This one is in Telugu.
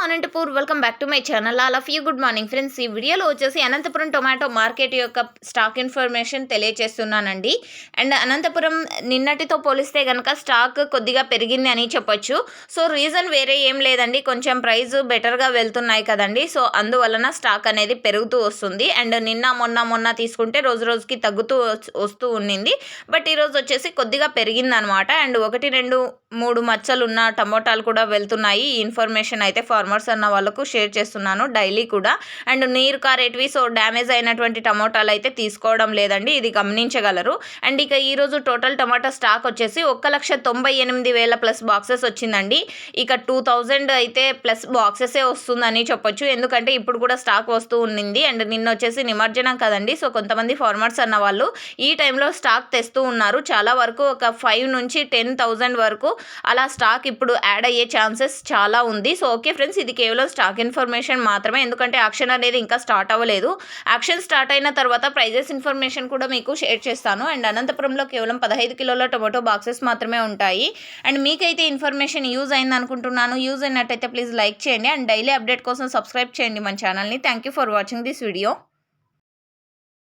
Anantapur welcome back to my channel. All of you good morning friends. ఈ వీడియోలో వచ్చేసి అనంతపురం టొమాటో మార్కెట్ యొక్క స్టాక్ ఇన్ఫర్మేషన్ తెలియజేస్తున్నానండి. అండ్ అనంతపురం నిన్నటితో పోలిస్తే కనుక స్టాక్ కొద్దిగా పెరిగింది అని చెప్పొచ్చు. సో రీజన్ వేరే ఏం లేదండి, కొంచెం ప్రైస్ బెటర్గా వెళ్తున్నాయి కదండి. సో అందువలన స్టాక్ అనేది పెరుగుతూ వస్తుంది. అండ్ మొన్న తీసుకుంటే రోజు రోజుకి తగ్గుతూ వస్తూ ఉన్నింది. బట్ ఈరోజు వచ్చేసి కొద్దిగా పెరిగిందనమాట. అండ్ 1, 2, 3 మచ్చలు ఉన్న టమోటాలు కూడా వెళ్తున్నాయి. ఈ ఇన్ఫర్మేషన్ అయితే ఫార్మర్స్ అన్న వాళ్ళకు షేర్ చేస్తున్నాను డైలీ కూడా. అండ్ నీరు కారేటివి, సో డ్యామేజ్ అయినటువంటి టమోటాలు అయితే తీసుకోవడం లేదండి, ఇది గమనించగలరు. అండ్ ఇక ఈరోజు టోటల్ టమాటా స్టాక్ వచ్చేసి 1,98,000 ప్లస్ బాక్సెస్ వచ్చిందండి. ఇక 2,000 అయితే ప్లస్ బాక్సెసే వస్తుందని చెప్పొచ్చు, ఎందుకంటే ఇప్పుడు కూడా స్టాక్ వస్తూ ఉన్నింది. అండ్ నిన్న వచ్చేసి నిమజ్జనం కదండి, సో కొంతమంది ఫార్మర్స్ అన్న వాళ్ళు ఈ టైంలో స్టాక్ తెస్తూ ఉన్నారు. చాలా వరకు ఒక 5 నుంచి 10,000 వరకు అలా స్టాక్ ఇప్పుడు యాడ్ అయ్యే ఛాన్సెస్ చాలా ఉంది. సో ఓకే ఫ్రెండ్స్, ఇది కేవలం స్టాక్ ఇన్ఫర్మేషన్ మాత్రమే, ఎందుకంటే యాక్షన్ అనేది ఇంకా స్టార్ట్ అవ్వలేదు. యాక్షన్ స్టార్ట్ అయిన తర్వాత ప్రైజెస్ ఇన్ఫర్మేషన్ కూడా మీకు షేర్ చేస్తాను. అండ్ అనంతపురంలో కేవలం 15 కిలోల టొమాటో బాక్సెస్ మాత్రమే ఉంటాయి. అండ్ మీకైతే ఇన్ఫర్మేషన్ యూజ్ అయింది అనుకుంటున్నాను. యూజ్ అయినట్టయితే ప్లీజ్ లైక్ చేయండి. అండ్ డైలీ అప్డేట్ కోసం సబ్స్క్రైబ్ చేయండి మన ఛానల్ని. Thank you for watching this video.